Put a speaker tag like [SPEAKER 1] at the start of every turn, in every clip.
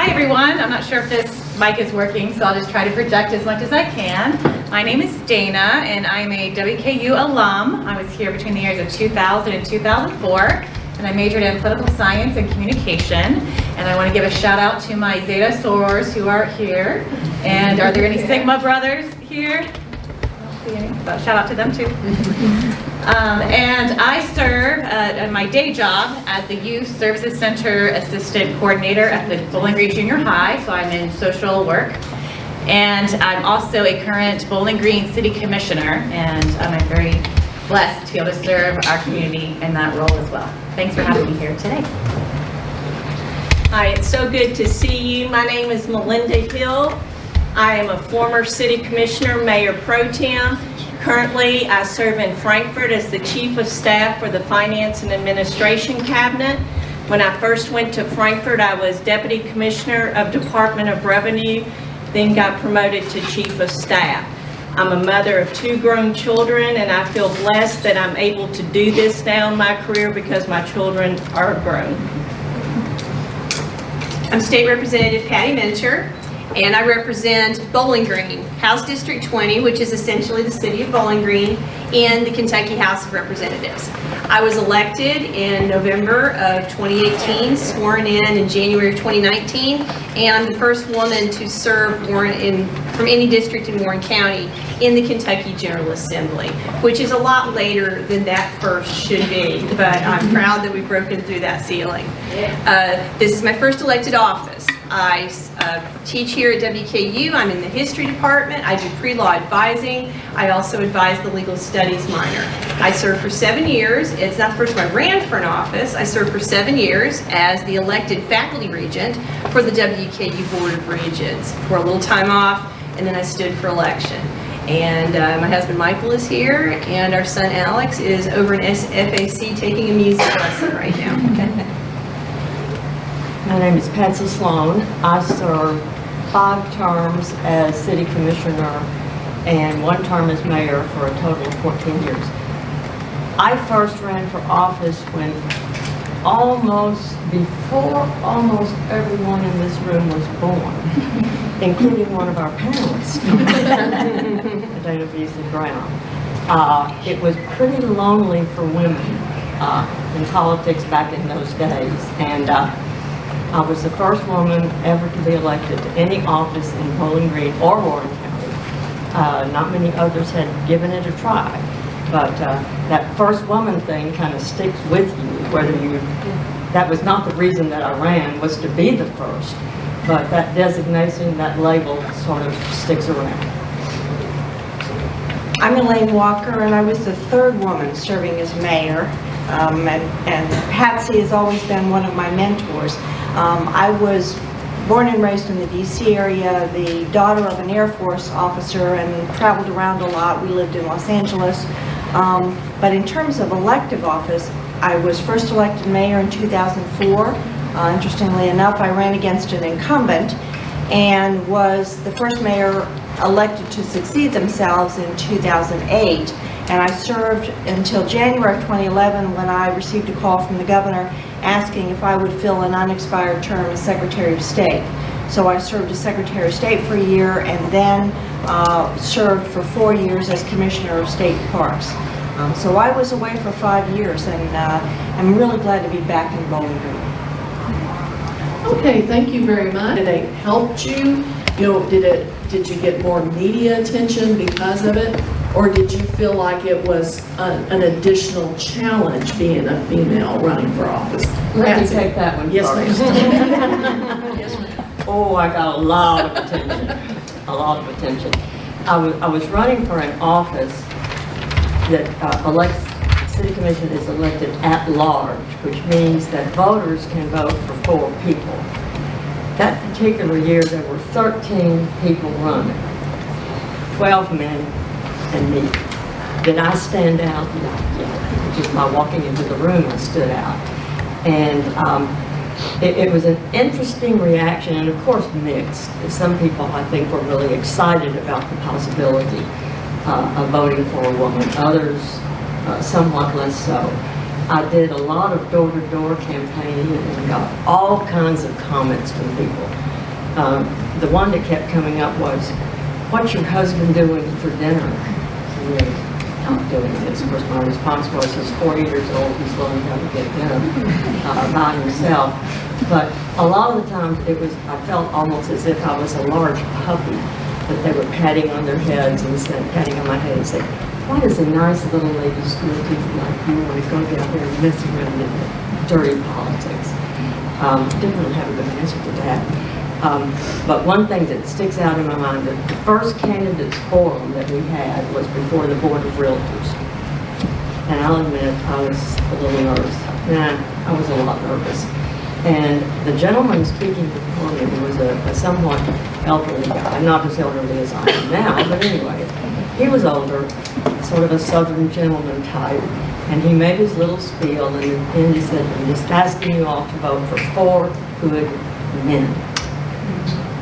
[SPEAKER 1] Hi everyone, I'm not sure if this mic is working, so I'll just try to project as much as I can. My name is Dana, and I'm a WKU alum. I was here between the years of 2000 and 2004, and I majored in political science and communication. And I want to give a shout out to my Zeta sorors who are here. And are there any Sigma brothers here? I don't see any, but shout out to them too. And I serve at my day job as the Youth Services Center Assistant Coordinator at the Bowling Green Junior High, so I'm in social work. And I'm also a current Bowling Green City Commissioner, and I'm very blessed to be able to serve our community in that role as well. Thanks for having me here today.
[SPEAKER 2] Hi, it's so good to see you. My name is Melinda Hill. I am a former City Commissioner, Mayor Pro Tem. Currently, I serve in Frankfort as the Chief of Staff for the Finance and Administration Cabinet. When I first went to Frankfort, I was Deputy Commissioner of Department of Revenue, then got promoted to Chief of Staff. I'm a mother of 2 grown children, and I feel blessed that I'm able to do this now in my career because my children are grown.
[SPEAKER 3] I'm State Representative Patty Mincher, and I represent Bowling Green, House District 20, which is essentially the city of Bowling Green, in the Kentucky House of Representatives. I was elected in November of 2018, sworn in January of 2019, and I'm the first woman to serve from any district in Warren County in the Kentucky General Assembly, which is a lot later than that first should be, but I'm proud that we've broken through that ceiling. This is my first elected office. I teach here at WKU. I'm in the history department. I do pre-law advising. I also advise the legal studies minor. I served for 7 years. It's not the first time I ran for an office. I served for 7 years as the elected faculty regent for the WKU Board of Regents for a little time off, and then I stood for election. And my husband Michael is here, and our son Alex is over in FAC taking a music lesson right now.
[SPEAKER 4] My name is Patsy Sloan. I served 5 terms as city commissioner and 1 term as mayor for a total of 14 years. I first ran for office when before almost everyone in this room was born, including one of our panelists, Dana Beasley Brown. It was pretty lonely for women in politics back in those days, and I was the first woman ever to be elected to any office in Bowling Green or Warren County. Not many others had given it a try, but that first woman thing kind of sticks with you, that was not the reason that I ran, was to be the first, but that designation, that label sort of sticks around.
[SPEAKER 5] I'm Elaine Walker, and I was the 3rd woman serving as mayor, and Patsy has always been one of my mentors. I was born and raised in the DC area, the daughter of an Air Force officer, and traveled around a lot. We lived in Los Angeles. But in terms of elective office, I was first elected mayor in 2004. Interestingly enough, I ran against an incumbent and was the first mayor elected to succeed themselves in 2008. And I served until January of 2011, when I received a call from the governor asking if I would fill an unexpired term as Secretary of State. So I served as Secretary of State for a year, and then served for 4 years as Commissioner of State Parks. So I was away for 5 years, and I'm really glad to be back in Bowling Green.
[SPEAKER 6] Okay, thank you very much. Did it help you? Did you get more media attention because of it? Or did you feel like it was an additional challenge being a female running for office?
[SPEAKER 4] Let me take that one
[SPEAKER 6] Yes,
[SPEAKER 4] first.
[SPEAKER 6] ma'am. Yes, ma'am.
[SPEAKER 4] Oh, I got a lot of attention. A lot of attention. I was running for an office that City Commission is elected at large, which means that voters can vote for 4 people. That particular year, there were 13 people running, 12 men and me. Did I stand out? Yeah. Just by walking into the room, I stood out. And it was an interesting reaction, and of course mixed. Some people, I think, were really excited about the possibility of voting for a woman. Others, somewhat less so. I did a lot of door-to-door campaigning and got all kinds of comments from people. the one that kept coming up was, what's your husband doing for dinner? Really not doing this. Of course, my response was, he's 40 years old, he's learning how to get dinner by himself. But a lot of the times I felt almost as if I was a large puppy that they were patting on their heads and patting on my head and saying, why does a nice little lady school teacher like you want to go down there and mess around in dirty politics? Didn't really have a good answer to that. But one thing that sticks out in my mind, that the first candidates forum that we had was before the Board of Realtors. And I'll admit, I was a little nervous. I was a lot nervous. And the gentleman speaking before me was a somewhat elderly guy, not as elderly as I am now, but anyway, he was older, sort of a Southern gentleman type, and he made his little spiel, and then he said, I'm just asking you all to vote for 4 good men.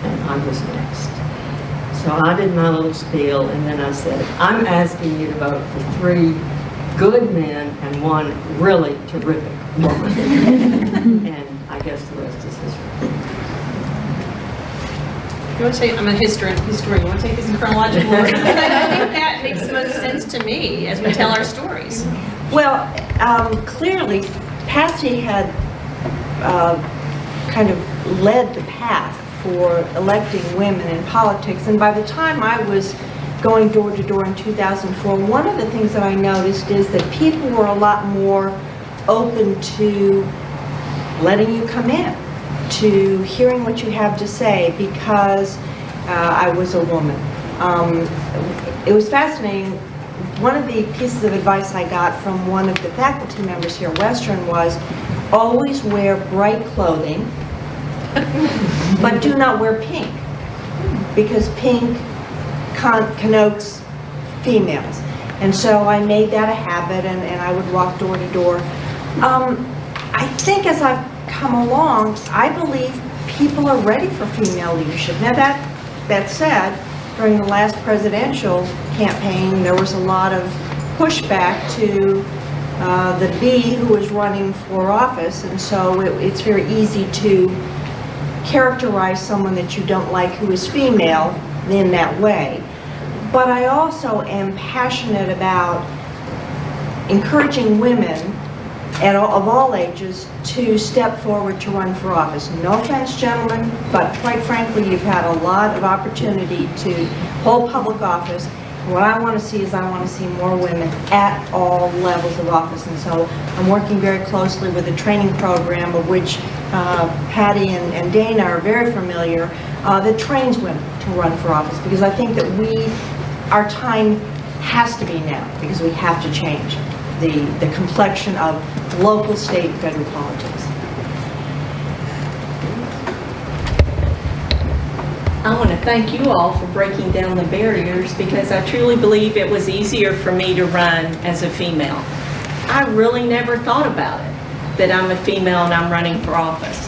[SPEAKER 4] And I was next. So I did my little spiel, and then I said, I'm asking you to vote for 3 good men and 1 really terrific woman. And I guess the rest is history.
[SPEAKER 3] You want to take, I'm a historian. You want to take this in chronological order? I think that makes the most sense to me as we tell our stories.
[SPEAKER 5] Well, clearly, Patsy had kind of led the path for electing women in politics, and by the time I was going door to door in 2004, one of the things that I noticed is that people were a lot more open to letting you come in, to hearing what you have to say, because I was a woman. It was fascinating. One of the pieces of advice I got from one of the faculty members here at Western was, always wear bright clothing, but do not wear pink, because pink connotes females. And so I made that a habit, and I would walk door to door. I think as I've come along, I believe people are ready for female leadership. Now that said, during the last presidential campaign, there was a lot of pushback to the bee who was running for office, and so it's very easy to characterize someone that you don't like who is female in that way. But I also am passionate about encouraging women of all ages to step forward to run for office. No offense, gentlemen, but quite frankly, you've had a lot of opportunity to hold public office. What I want to see is I want to see more women at all levels of office, and so I'm working very closely with a training program of which Patty and Dana are very familiar, that trains women to run for office, because I think that our time has to be now, because we have to change the complexion of local, state, and federal politics.
[SPEAKER 2] I want to thank you all for breaking down the barriers, because I truly believe it was easier for me to run as a female. I really never thought about it, that I'm a female and I'm running for office.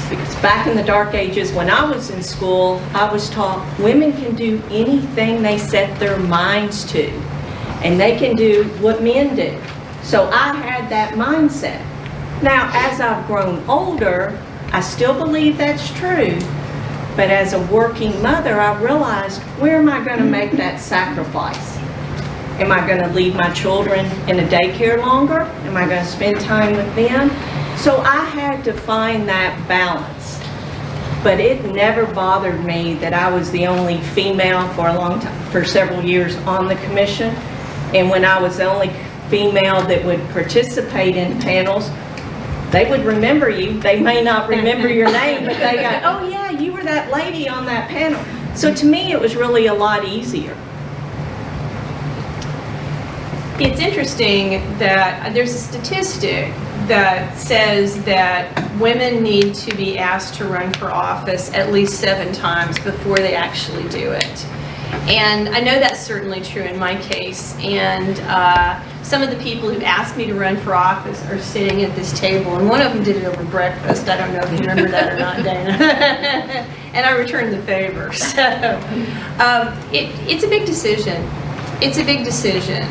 [SPEAKER 2] Because back in the dark ages when I was in school, I was taught women can do anything they set their minds to, and they can do what men do. So I had that mindset. Now, as I've grown older, I still believe that's true. But as a working mother, I realized, where am I going to make that sacrifice? Am I going to leave my children in a daycare longer? Am I going to spend time with them? So I had to find that balance. But it never bothered me that I was the only female for a long time, for several years on the commission. And when I was the only female that would participate in panels, they would remember you. They may not remember your name, but they go, oh yeah, you were that lady on that panel. So to me, it was really a lot easier.
[SPEAKER 3] It's interesting that there's a statistic that says that women need to be asked to run for office at least 7 times before they actually do it. And I know that's certainly true in my case, and some of the people who asked me to run for office are sitting at this table, and one of them did it over breakfast. I don't know if you remember that or not, Dana. And I returned the favor. So it's a big decision. It's a big decision.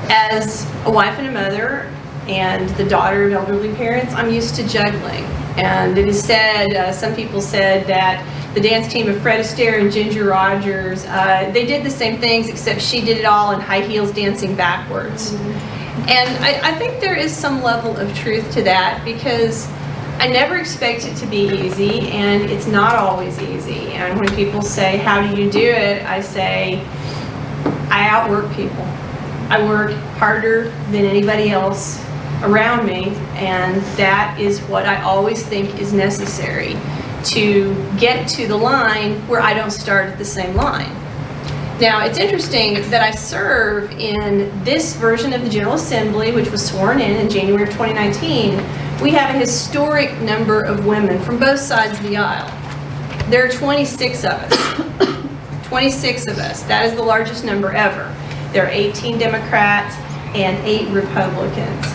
[SPEAKER 3] As a wife and a mother, and the daughter of elderly parents, I'm used to juggling. And it is said, some people said that the dance team of Fred Astaire and Ginger Rogers, they did the same things, except she did it all in high heels dancing backwards. And I think there is some level of truth to that, because I never expect it to be easy, and it's not always easy. And when people say, how do you do it? I say, I outwork people. I work harder than anybody else around me, and that is what I always think is necessary to get to the line where I don't start at the same line. Now, it's interesting that I serve in this version of the General Assembly, which was sworn in January of 2019. We have a historic number of women from both sides of the aisle. There are 26 of us. 26 of us. That is the largest number ever. There are 18 Democrats and 8 Republicans.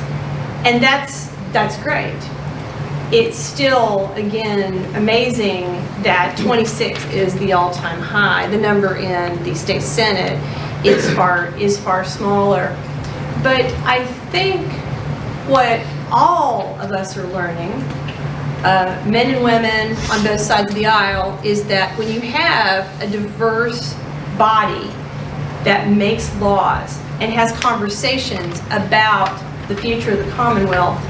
[SPEAKER 3] And that's great. It's still, again, amazing that 26 is the all-time high. The number in the state Senate is far smaller. But I think what all of us are learning, men and women on both sides of the aisle, is that when you have a diverse body that makes laws and has conversations about the future of the Commonwealth,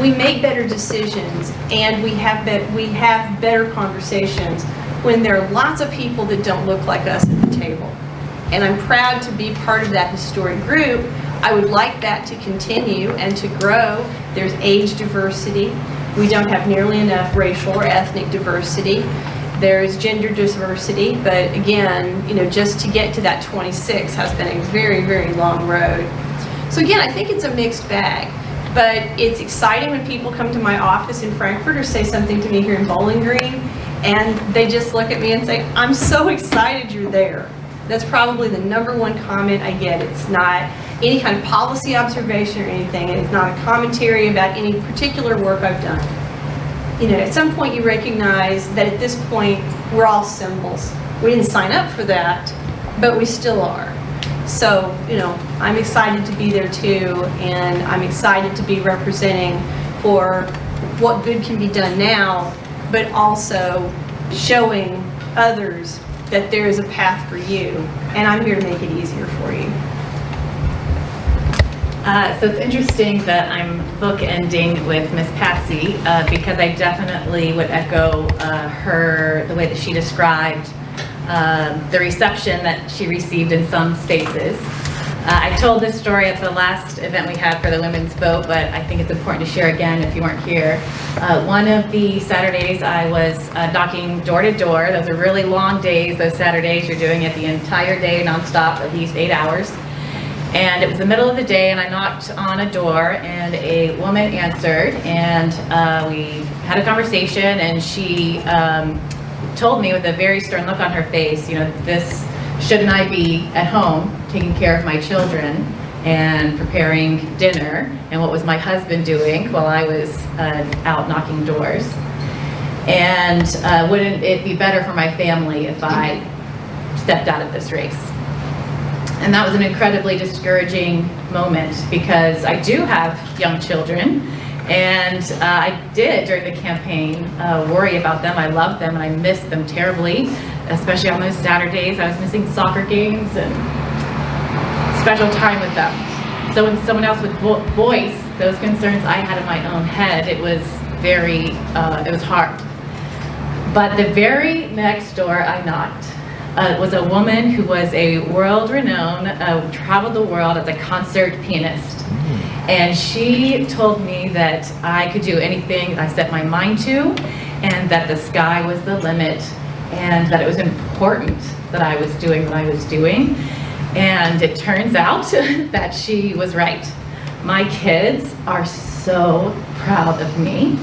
[SPEAKER 3] we make better decisions, and we have better conversations when there are lots of people that don't look like us at the table. And I'm proud to be part of that historic group. I would like that to continue and to grow. There's age diversity. We don't have nearly enough racial or ethnic diversity. There is gender diversity, but again, just to get to that 26 has been a very, very long road. So again, I think it's a mixed bag. But it's exciting when people come to my office in Frankfurt or say something to me here in Bowling Green, and they just look at me and say, I'm so excited you're there. That's probably the #1 comment I get. It's not any kind of policy observation or anything, and it's not a commentary about any particular work I've done. At some point you recognize that at this point we're all symbols. We didn't sign up for that, but we still are. So, I'm excited to be there too, and I'm excited to be representing for what good can be done now, but also showing others that there is a path for you, and I'm here to make it easier for you.
[SPEAKER 1] So it's interesting that I'm bookending with Miss Patsy, because I definitely would echo the way that she described the reception that she received in some spaces. I told this story at the last event we had for the women's vote, but I think it's important to share again if you weren't here. One of the Saturdays I was knocking door to door. Those are really long days, those Saturdays. You're doing it the entire day, nonstop, at least 8 hours. And it was the middle of the day, and I knocked on a door, and a woman answered, and we had a conversation, and she told me with a very stern look on her face, shouldn't I be at home taking care of my children and preparing dinner, and what was my husband doing while I was out knocking doors? And wouldn't it be better for my family if I stepped out of this race? And that was an incredibly discouraging moment, because I do have young children, and I did during the campaign worry about them. I loved them and I missed them terribly, especially on those Saturdays. I was missing soccer games and special time with them. So when someone else would voice those concerns I had in my own head, it was it was hard. But the very next door I knocked was a woman who was a world-renowned, traveled the world as a concert pianist. And she told me that I could do anything I set my mind to, and that the sky was the limit, and that it was important that I was doing what I was doing. And it turns out that she was right. My kids are so proud of me.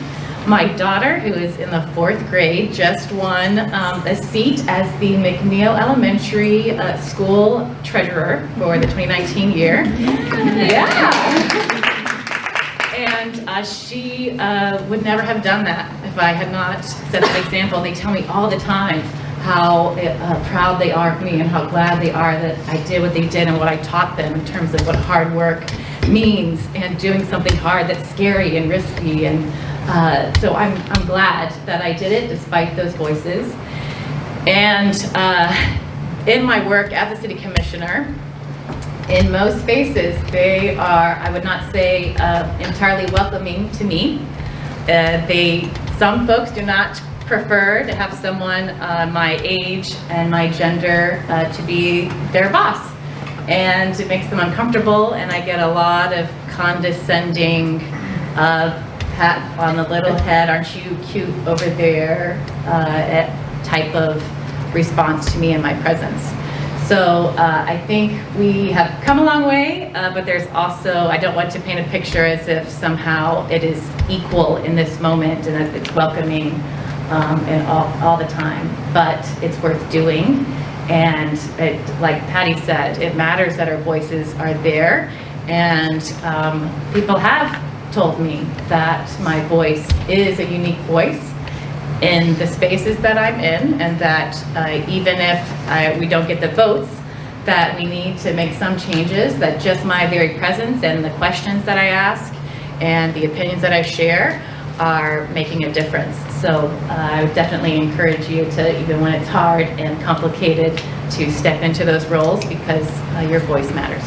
[SPEAKER 1] My daughter, who is in the 4th grade, just won a seat as the McNeil Elementary School Treasurer for the 2019 year. Yeah. And she would never have done that if I had not set that example. They tell me all the time how proud they are of me and how glad they are that I did what they did and what I taught them in terms of what hard work means and doing something hard that's scary and risky. And so I'm glad that I did it despite those voices. And in my work as a city commissioner, in most spaces, they are, I would not say entirely welcoming to me. Some folks do not prefer to have someone my age and my gender to be their boss. And it makes them uncomfortable, and I get a lot of condescending pat on the little head, aren't you cute over there, type of response to me in my presence. So I think we have come a long way, but there's also, I don't want to paint a picture as if somehow it is equal in this moment and that it's welcoming and all the time, but it's worth doing. And it, like Patty said, it matters that our voices are there, and people have told me that my voice is a unique voice in the spaces that I'm in, and that even if we don't get the votes, that we need to make some changes, that just my very presence and the questions that I ask and the opinions that I share are making a difference. So I would definitely encourage you to, even when it's hard and complicated, to step into those roles, because your voice matters.